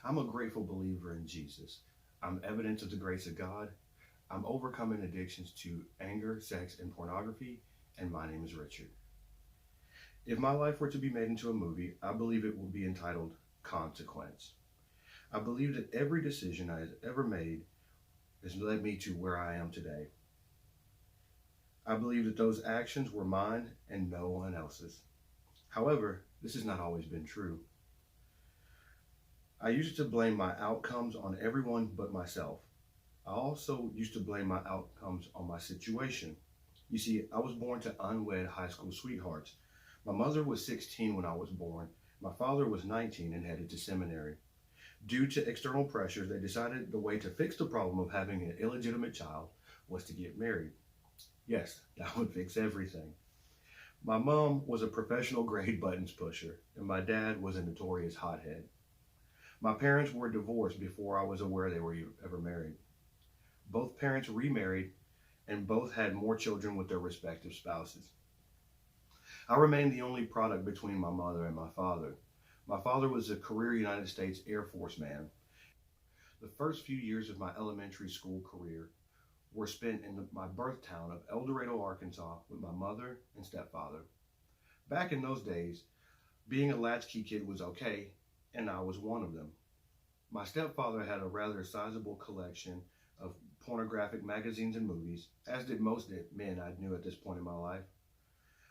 I'm a grateful believer in Jesus. I'm evidence of the grace of God. I'm overcoming addictions to anger, sex, and pornography, and my name is Richard. If my life were to be made into a movie, I believe it will be entitled Consequence. I believe that every decision I have ever made has led me to where I am today. I believe that those actions were mine and no one else's. However, this has not always been true. I used to blame my outcomes on everyone but myself. I also used to blame my outcomes on my situation. You see, I was born to unwed high school sweethearts. My mother was 16 when I was born. My father was 19 and headed to seminary. Due to external pressures, they decided the way to fix the problem of having an illegitimate child was to get married. Yes, that would fix everything. My mom was a professional grade buttons pusher, and my dad was a notorious hothead. My parents were divorced before I was aware they were ever married. Both parents remarried, and both had more children with their respective spouses. I remained the only product between my mother and my father. My father was a career United States Air Force man. The first few years of my elementary school career were spent in my birth town of El Dorado, Arkansas, with my mother and stepfather. Back in those days, being a latchkey kid was okay, and I was one of them. My stepfather had a rather sizable collection of pornographic magazines and movies, as did most men I knew at this point in my life.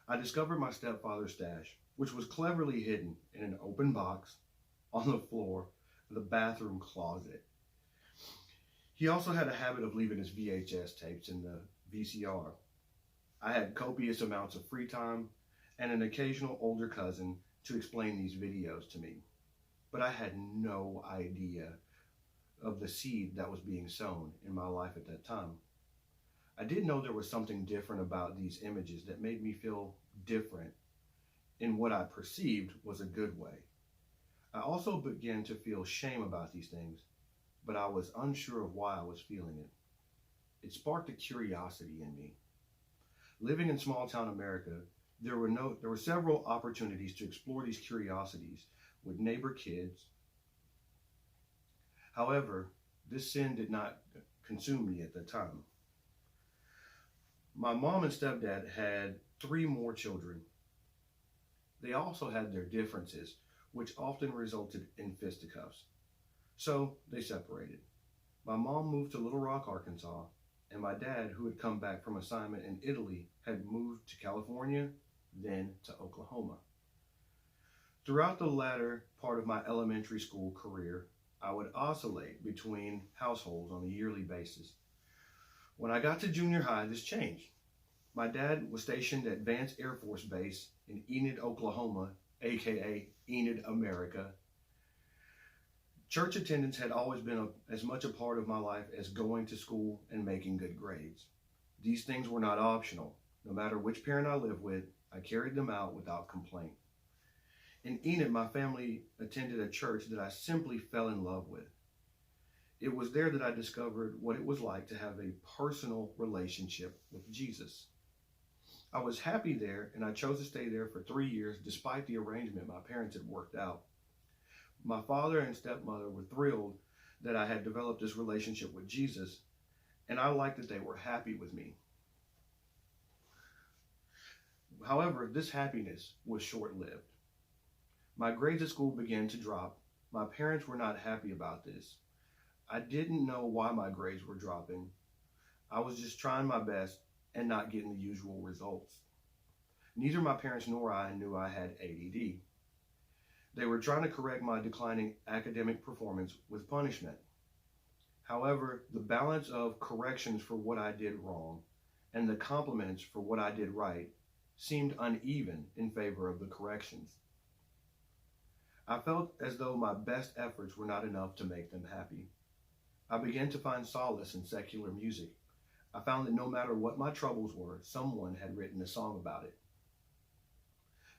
I discovered my stepfather's stash, which was cleverly hidden in an open box on the floor of the bathroom closet. He also had a habit of leaving his VHS tapes in the VCR. I had copious amounts of free time and an occasional older cousin to explain these videos to me. But I had no idea of the seed that was being sown in my life at that time. I did know there was something different about these images that made me feel different in what I perceived was a good way. I also began to feel shame about these things, but I was unsure of why I was feeling it. It sparked a curiosity in me. Living in small town America, there were several opportunities to explore these curiosities with neighbor kids. However, this sin did not consume me at the time. My mom and stepdad had 3 more children. They also had their differences, which often resulted in fisticuffs. So they separated. My mom moved to Little Rock, Arkansas, and my dad, who had come back from assignment in Italy, had moved to California, then to Oklahoma. Throughout the latter part of my elementary school career, I would oscillate between households on a yearly basis. When I got to junior high, this changed. My dad was stationed at Vance Air Force Base in Enid, Oklahoma, aka Enid, America. Church attendance had always been as much a part of my life as going to school and making good grades. These things were not optional. No matter which parent I lived with, I carried them out without complaint. In Enid, my family attended a church that I simply fell in love with. It was there that I discovered what it was like to have a personal relationship with Jesus. I was happy there, and I chose to stay there for 3 years despite the arrangement my parents had worked out. My father and stepmother were thrilled that I had developed this relationship with Jesus, and I liked that they were happy with me. However, this happiness was short-lived. My grades at school began to drop. My parents were not happy about this. I didn't know why my grades were dropping. I was just trying my best and not getting the usual results. Neither my parents nor I knew I had ADD. They were trying to correct my declining academic performance with punishment. However, the balance of corrections for what I did wrong and the compliments for what I did right seemed uneven in favor of the corrections. I felt as though my best efforts were not enough to make them happy. I began to find solace in secular music. I found that no matter what my troubles were, someone had written a song about it.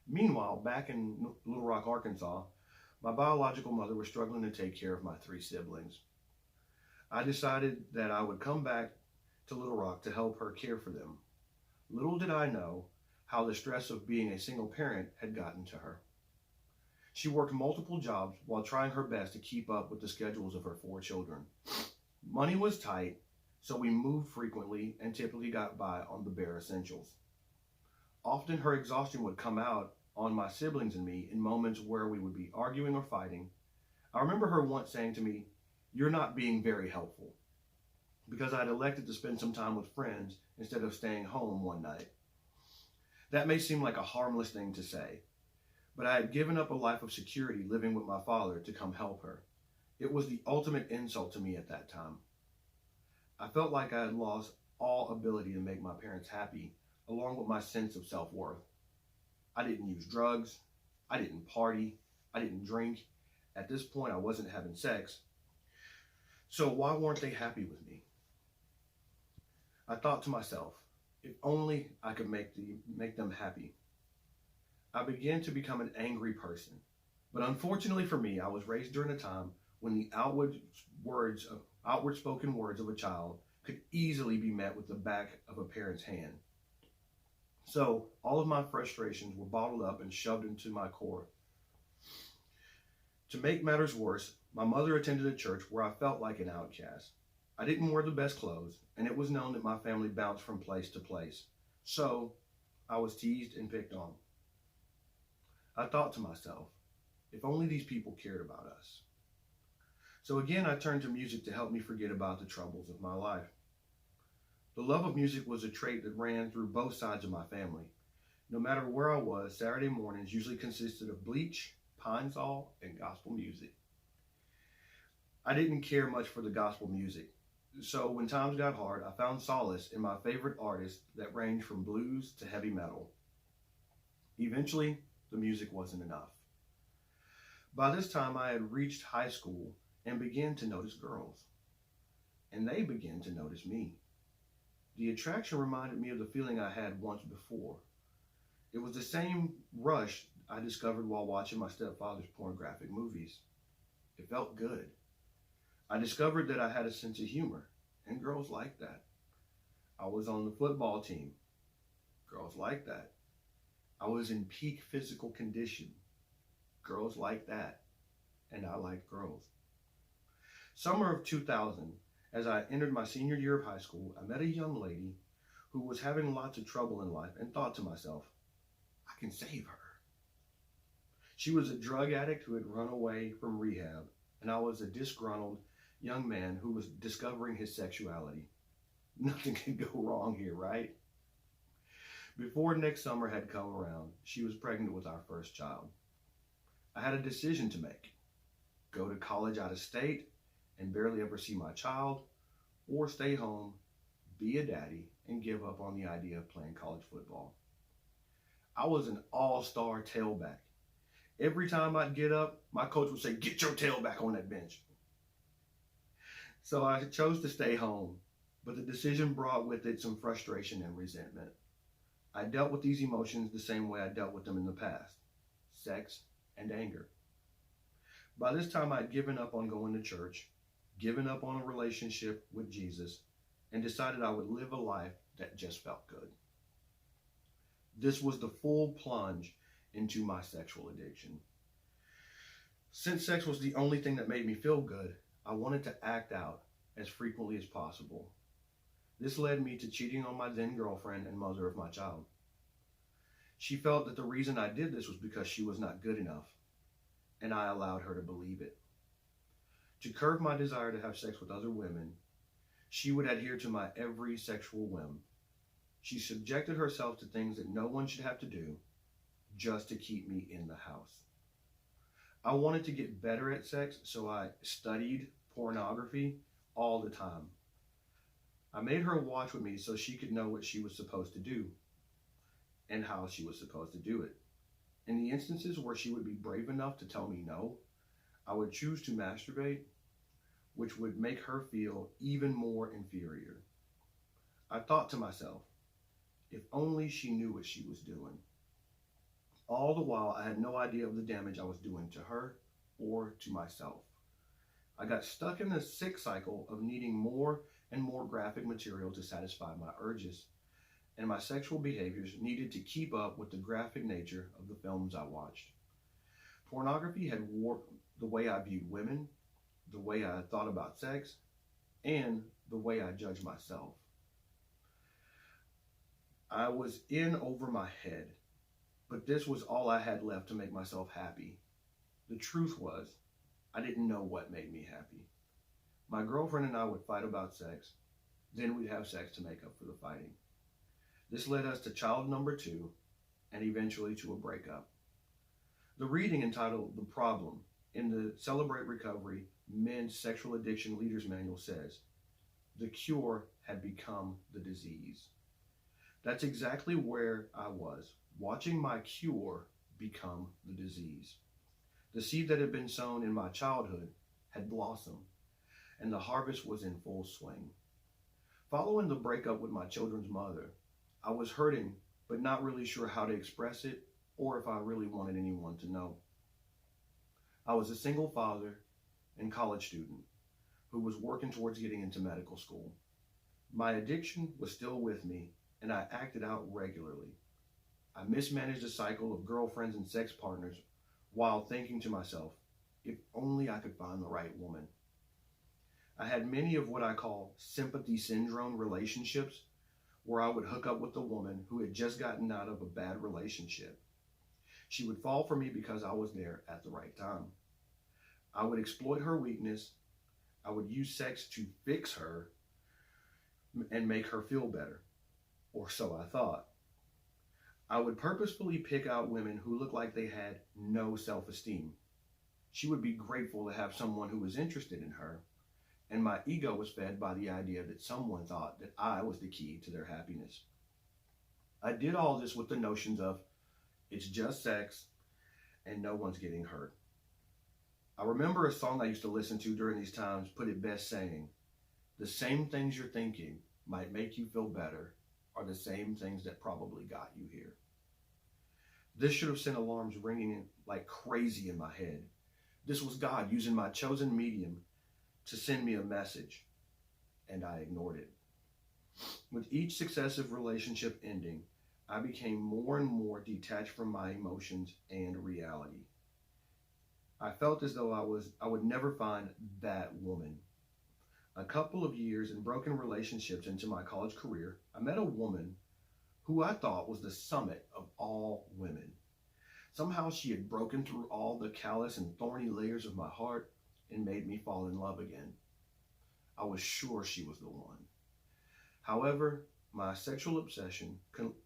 Meanwhile, back in Little Rock, Arkansas, my biological mother was struggling to take care of my 3 siblings. I decided that I would come back to Little Rock to help her care for them. Little did I know how the stress of being a single parent had gotten to her. She worked multiple jobs while trying her best to keep up with the schedules of her 4 children. Money was tight, so we moved frequently and typically got by on the bare essentials. Often her exhaustion would come out on my siblings and me in moments where we would be arguing or fighting. I remember her once saying to me, "You're not being very helpful," because I had elected to spend some time with friends instead of staying home one night. That may seem like a harmless thing to say, but I had given up a life of security living with my father to come help her. It was the ultimate insult to me at that time. I felt like I had lost all ability to make my parents happy, along with my sense of self-worth. I didn't use drugs. I didn't party. I didn't drink. At this point, I wasn't having sex. So why weren't they happy with me? I thought to myself, if only I could make them happy. I began to become an angry person. But unfortunately for me, I was raised during a time when the outward spoken words of a child could easily be met with the back of a parent's hand. So all of my frustrations were bottled up and shoved into my core. To make matters worse, my mother attended a church where I felt like an outcast. I didn't wear the best clothes, and it was known that my family bounced from place to place. So I was teased and picked on. I thought to myself, if only these people cared about us. So again, I turned to music to help me forget about the troubles of my life. The love of music was a trait that ran through both sides of my family. No matter where I was, Saturday mornings usually consisted of Bleach, Pine Sol, and gospel music. I didn't care much for the gospel music, so when times got hard, I found solace in my favorite artists that ranged from blues to heavy metal. Eventually, the music wasn't enough. By this time, I had reached high school and began to notice girls, and they began to notice me. The attraction reminded me of the feeling I had once before. It was the same rush I discovered while watching my stepfather's pornographic movies. It felt good. I discovered that I had a sense of humor, and girls liked that. I was on the football team. Girls liked that. I was in peak physical condition. Girls liked that, and I liked girls. Summer of 2000, as I entered my senior year of high school, I met a young lady who was having lots of trouble in life and thought to myself, I can save her. She was a drug addict who had run away from rehab, and I was a disgruntled young man who was discovering his sexuality. Nothing could go wrong here, right? Before next summer had come around, she was pregnant with our first child. I had a decision to make. Go to college out of state and barely ever see my child, or stay home, be a daddy, and give up on the idea of playing college football. I was an all-star tailback. Every time I'd get up, my coach would say, "Get your tailback on that bench." So I chose to stay home, but the decision brought with it some frustration and resentment. I dealt with these emotions the same way I dealt with them in the past: sex and anger. By this time, I'd given up on going to church, given up on a relationship with Jesus, and decided I would live a life that just felt good. This was the full plunge into my sexual addiction. Since sex was the only thing that made me feel good, I wanted to act out as frequently as possible. This led me to cheating on my then girlfriend and mother of my child. She felt that the reason I did this was because she was not good enough, and I allowed her to believe it. To curb my desire to have sex with other women, she would adhere to my every sexual whim. She subjected herself to things that no one should have to do just to keep me in the house. I wanted to get better at sex, so I studied pornography all the time. I made her watch with me so she could know what she was supposed to do and how she was supposed to do it. In the instances where she would be brave enough to tell me no, I would choose to masturbate, which would make her feel even more inferior. I thought to myself, if only she knew what she was doing. All the while, I had no idea of the damage I was doing to her or to myself. I got stuck in a sick cycle of needing more and more graphic material to satisfy my urges, and my sexual behaviors needed to keep up with the graphic nature of the films I watched. Pornography had warped the way I viewed women, the way I thought about sex, and the way I judged myself. I was in over my head, but this was all I had left to make myself happy. The truth was, I didn't know what made me happy. My girlfriend and I would fight about sex, then we'd have sex to make up for the fighting. This led us to child number 2, and eventually to a breakup. The reading entitled The Problem in the Celebrate Recovery Men's Sexual Addiction Leaders Manual says, the cure had become the disease. That's exactly where I was, watching my cure become the disease. The seed that had been sown in my childhood had blossomed, and the harvest was in full swing. Following the breakup with my children's mother, I was hurting, but not really sure how to express it or if I really wanted anyone to know. I was a single father and college student who was working towards getting into medical school. My addiction was still with me, and I acted out regularly. I mismanaged a cycle of girlfriends and sex partners while thinking to myself, if only I could find the right woman. I had many of what I call sympathy syndrome relationships, where I would hook up with a woman who had just gotten out of a bad relationship. She would fall for me because I was there at the right time. I would exploit her weakness. I would use sex to fix her and make her feel better, or so I thought. I would purposefully pick out women who looked like they had no self-esteem. She would be grateful to have someone who was interested in her, and my ego was fed by the idea that someone thought that I was the key to their happiness. I did all this with the notions of, it's just sex, and no one's getting hurt. I remember a song I used to listen to during these times put it best saying, the same things you're thinking might make you feel better are the same things that probably got you here. This should have sent alarms ringing like crazy in my head. This was God using my chosen medium to send me a message, and I ignored it. With each successive relationship ending, I became more and more detached from my emotions and reality. I felt as though I would never find that woman. A couple of years in broken relationships into my college career, I met a woman who I thought was the summit of all women. Somehow she had broken through all the callous and thorny layers of my heart and made me fall in love again. I was sure she was the one. However, my sexual obsession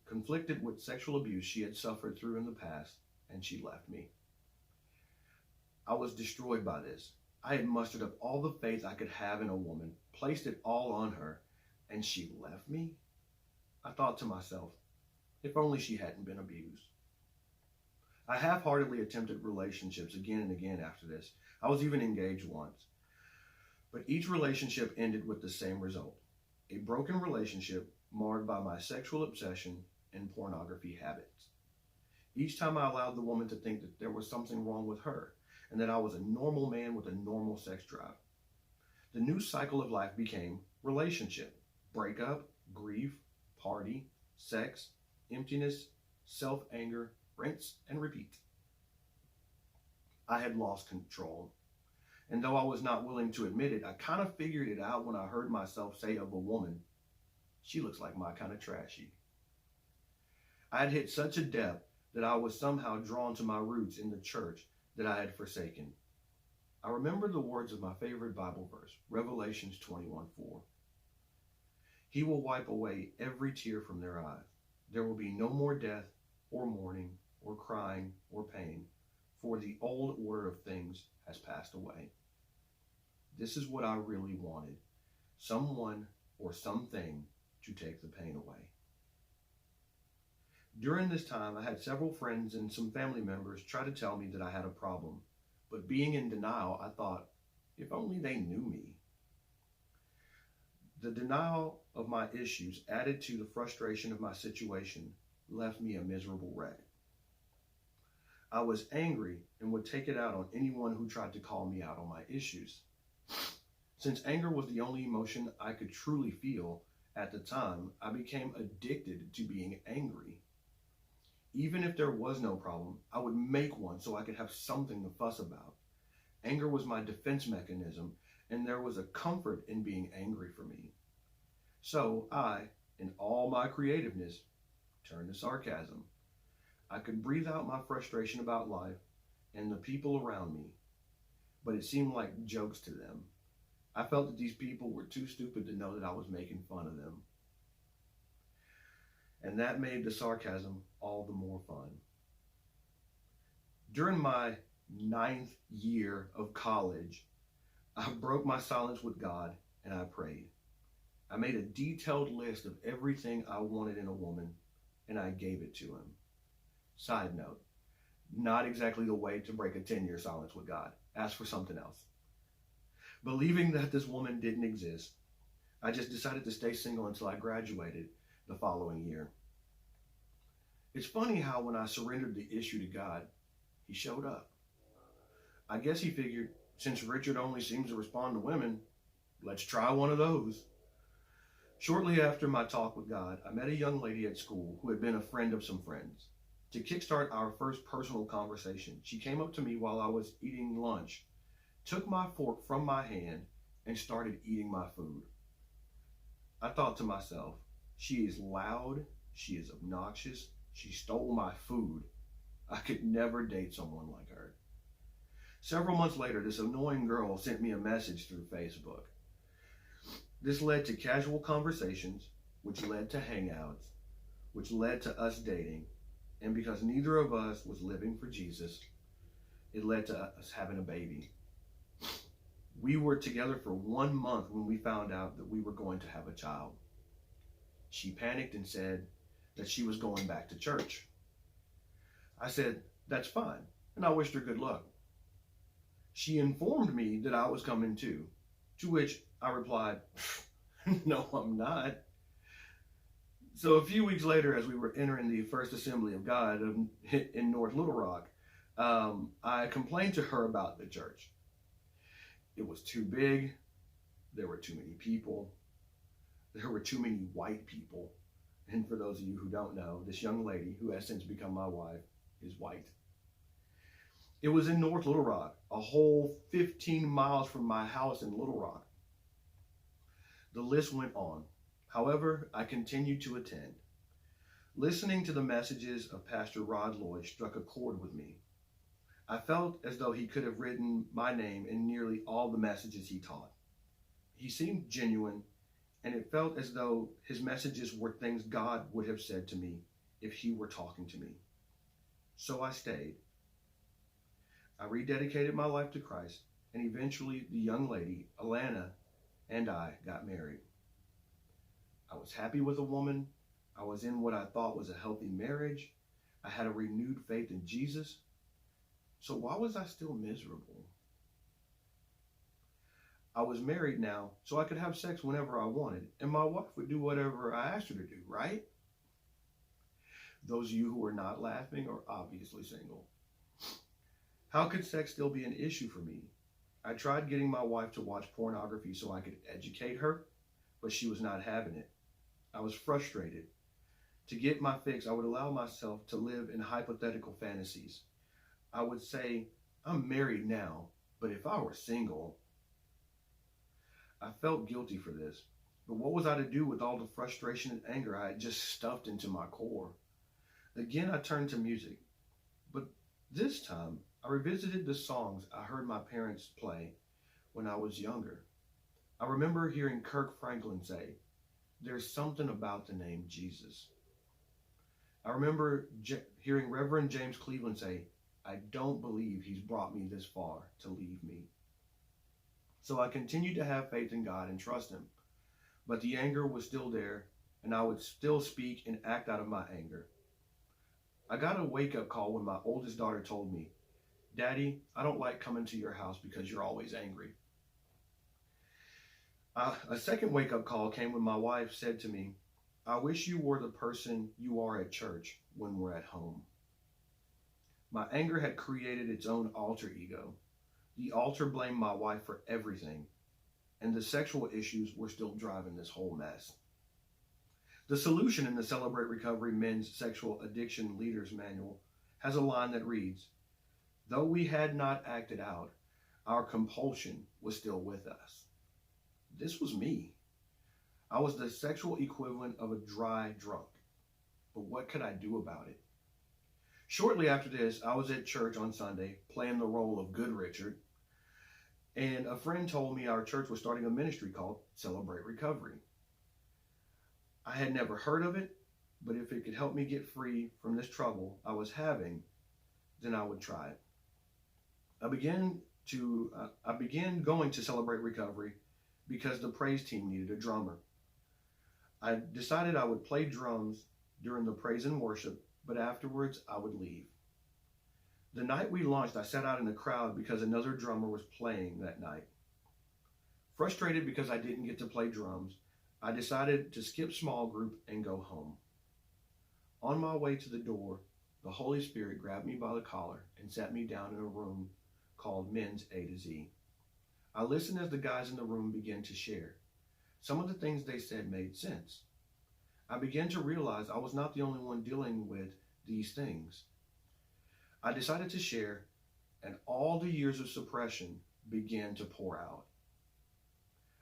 conflicted with sexual abuse she had suffered through in the past, and she left me. I was destroyed by this. I had mustered up all the faith I could have in a woman, placed it all on her, and she left me? I thought to myself, if only she hadn't been abused. I half-heartedly attempted relationships again and again after this. I was even engaged once. But each relationship ended with the same result. A broken relationship marred by my sexual obsession and pornography habits. Each time I allowed the woman to think that there was something wrong with her and that I was a normal man with a normal sex drive. The new cycle of life became relationship, breakup, grief, party, sex, emptiness, self-anger, rinse and repeat. I had lost control. And though I was not willing to admit it, I kind of figured it out when I heard myself say of a woman, she looks like my kind of trashy. I had hit such a depth that I was somehow drawn to my roots in the church that I had forsaken. I remember the words of my favorite Bible verse, Revelations 21:4. He will wipe away every tear from their eyes. There will be no more death or mourning or crying or pain, for the old order of things has passed away. This is what I really wanted, someone or something to take the pain away. During this time, I had several friends and some family members try to tell me that I had a problem, but being in denial, I thought, if only they knew me. The denial of my issues added to the frustration of my situation left me a miserable wreck. I was angry and would take it out on anyone who tried to call me out on my issues. Since anger was the only emotion I could truly feel at the time, I became addicted to being angry. Even if there was no problem, I would make one so I could have something to fuss about. Anger was my defense mechanism, and there was a comfort in being angry for me. So I, in all my creativeness, turned to sarcasm. I could breathe out my frustration about life and the people around me, but it seemed like jokes to them. I felt that these people were too stupid to know that I was making fun of them. And that made the sarcasm all the more fun. During my 9th year of college, I broke my silence with God and I prayed. I made a detailed list of everything I wanted in a woman and I gave it to him. Side note, not exactly the way to break a 10-year silence with God. Ask for something else. Believing that this woman didn't exist, I just decided to stay single until I graduated the following year. It's funny how when I surrendered the issue to God, he showed up. I guess he figured, since Richard only seems to respond to women, let's try one of those. Shortly after my talk with God, I met a young lady at school who had been a friend of some friends. To kickstart our first personal conversation, she came up to me while I was eating lunch, took my fork from my hand, and started eating my food. I thought to myself, she is loud, she is obnoxious, she stole my food. I could never date someone like her. Several months later, this annoying girl sent me a message through Facebook. This led to casual conversations, which led to hangouts, which led to us dating, and because neither of us was living for Jesus, it led to us having a baby. We were together for 1 month when we found out that we were going to have a child. She panicked and said that she was going back to church. I said, that's fine, and I wished her good luck. She informed me that I was coming too, to which I replied, no, I'm not. So a few weeks later, as we were entering the First Assembly of God in North Little Rock, I complained to her about the church. It was too big. There were too many people. There were too many white people. And for those of you who don't know, this young lady, who has since become my wife, is white. It was in North Little Rock, a whole 15 miles from my house in Little Rock. The list went on. However, I continued to attend. Listening to the messages of Pastor Rod Lloyd struck a chord with me. I felt as though he could have written my name in nearly all the messages he taught. He seemed genuine, and it felt as though his messages were things God would have said to me if he were talking to me. So I stayed. I rededicated my life to Christ, and eventually the young lady, Alana, and I got married. I was happy with a woman. I was in what I thought was a healthy marriage. I had a renewed faith in Jesus. So why was I still miserable? I was married now, so I could have sex whenever I wanted, and my wife would do whatever I asked her to do, right? Those of you who are not laughing are obviously single. How could sex still be an issue for me? I tried getting my wife to watch pornography so I could educate her, but she was not having it. I was frustrated. To get my fix, I would allow myself to live in hypothetical fantasies. I would say, I'm married now, but if I were single. I felt guilty for this, but what was I to do with all the frustration and anger I had just stuffed into my core? Again, I turned to music, but this time I revisited the songs I heard my parents play when I was younger. I remember hearing Kirk Franklin say, there's something about the name Jesus. I remember hearing Reverend James Cleveland say, I don't believe he's brought me this far to leave me. So I continued to have faith in God and trust him, but the anger was still there, and I would still speak and act out of my anger. I got a wake-up call when my oldest daughter told me, Daddy, I don't like coming to your house because you're always angry. A second wake-up call came when my wife said to me, I wish you were the person you are at church when we're at home. My anger had created its own alter ego. The altar blamed my wife for everything, and the sexual issues were still driving this whole mess. The solution in the Celebrate Recovery Men's Sexual Addiction Leaders Manual has a line that reads, "Though we had not acted out, our compulsion was still with us." This was me. I was the sexual equivalent of a dry drunk. But what could I do about it? Shortly after this, I was at church on Sunday playing the role of Good Richard, and a friend told me our church was starting a ministry called Celebrate Recovery. I had never heard of it, but if it could help me get free from this trouble I was having, then I would try it. I began going to Celebrate Recovery because the praise team needed a drummer. I decided I would play drums during the praise and worship, but afterwards I would leave. The night we launched, I sat out in the crowd because another drummer was playing that night. Frustrated because I didn't get to play drums, I decided to skip small group and go home. On my way to the door, the Holy Spirit grabbed me by the collar and sat me down in a room called Men's A to Z. I listened as the guys in the room began to share. Some of the things they said made sense. I began to realize I was not the only one dealing with these things. I decided to share, and all the years of suppression began to pour out.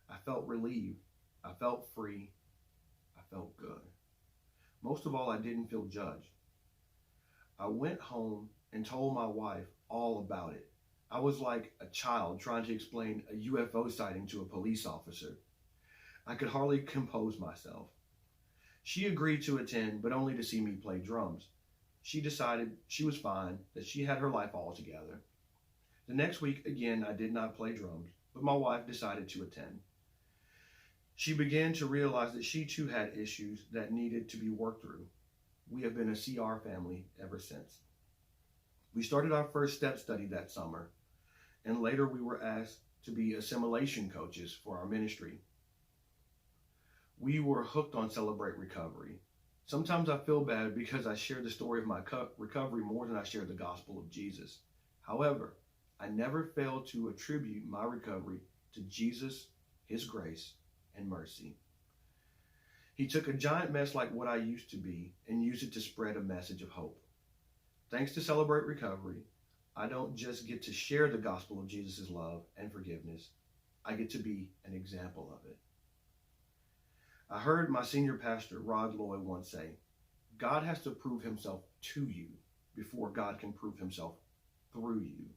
I felt relieved. I felt free. I felt good. Most of all, I didn't feel judged. I went home and told my wife all about it. I was like a child trying to explain a UFO sighting to a police officer. I could hardly compose myself. She agreed to attend, but only to see me play drums. She decided she was fine, that she had her life all together. The next week, again, I did not play drums, but my wife decided to attend. She began to realize that she too had issues that needed to be worked through. We have been a CR family ever since. We started our first step study that summer, and later we were asked to be assimilation coaches for our ministry. We were hooked on Celebrate Recovery. Sometimes I feel bad because I share the story of my recovery more than I share the gospel of Jesus. However, I never fail to attribute my recovery to Jesus, His grace, and mercy. He took a giant mess like what I used to be and used it to spread a message of hope. Thanks to Celebrate Recovery, I don't just get to share the gospel of Jesus' love and forgiveness. I get to be an example of it. I heard my senior pastor, Rod Lloyd, once say, God has to prove himself to you before God can prove himself through you.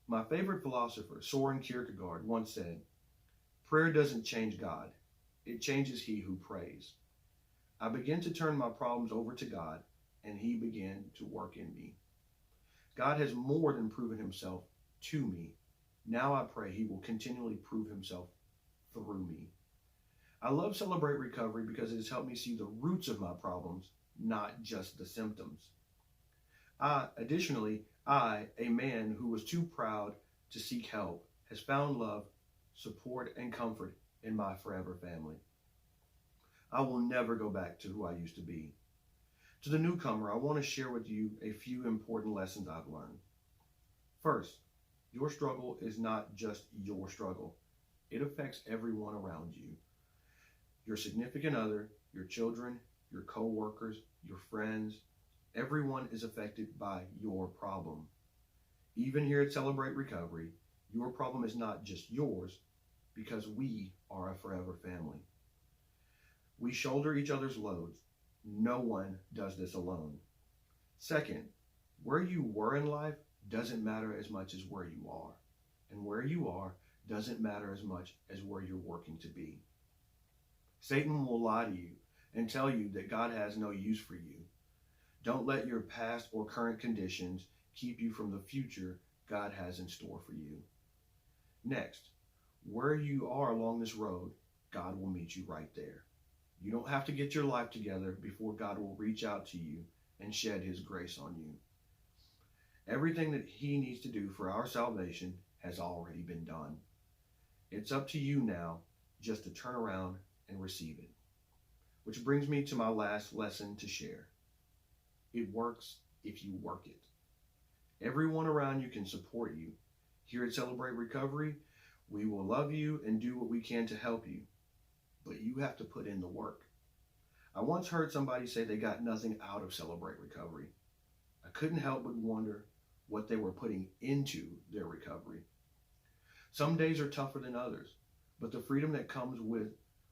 My favorite philosopher, Soren Kierkegaard, once said, prayer doesn't change God. It changes he who prays. I began to turn my problems over to God, and he began to work in me. God has more than proven himself to me. Now I pray he will continually prove himself through me. I love Celebrate Recovery because it has helped me see the roots of my problems, not just the symptoms. Additionally, a man who was too proud to seek help, has found love, support, and comfort in my forever family. I will never go back to who I used to be. To the newcomer, I want to share with you a few important lessons I've learned. First, your struggle is not just your struggle. It affects everyone around you. Your significant other, your children, your co-workers, your friends, everyone is affected by your problem. Even here at Celebrate Recovery, your problem is not just yours because we are a forever family. We shoulder each other's loads. No one does this alone. Second, where you were in life doesn't matter as much as where you are. And where you are doesn't matter as much as where you're working to be. Satan will lie to you and tell you that God has no use for you. Don't let your past or current conditions keep you from the future God has in store for you. Next, where you are along this road, God will meet you right there. You don't have to get your life together before God will reach out to you and shed his grace on you. Everything that he needs to do for our salvation has already been done. It's up to you now just to turn around and receive it. Which brings me to my last lesson to share. It works if you work it. Everyone around you can support you. Here at Celebrate Recovery, we will love you and do what we can to help you. But you have to put in the work. I once heard somebody say they got nothing out of Celebrate Recovery. I couldn't help but wonder what they were putting into their recovery. Some days are tougher than others, but the freedom that comes with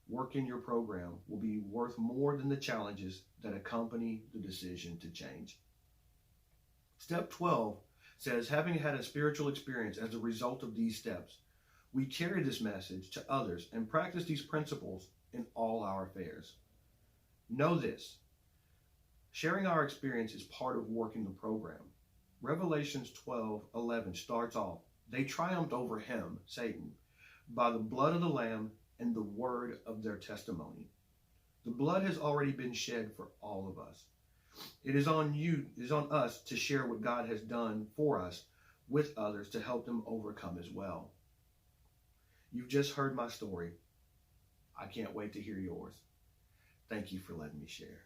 working your program will be worth more than the challenges that accompany the decision to change. Step 12 says, having had a spiritual experience as a result of these steps, we carry this message to others and practice these principles in all our affairs. Know this: sharing our experience is part of working the program. Revelations 12:11 starts off, they triumphed over him, Satan, by the blood of the Lamb and the word of their testimony. The blood has already been shed for all of us. It is on us to share what God has done for us with others to help them overcome as well. You've just heard my story. I can't wait to hear yours. Thank you for letting me share.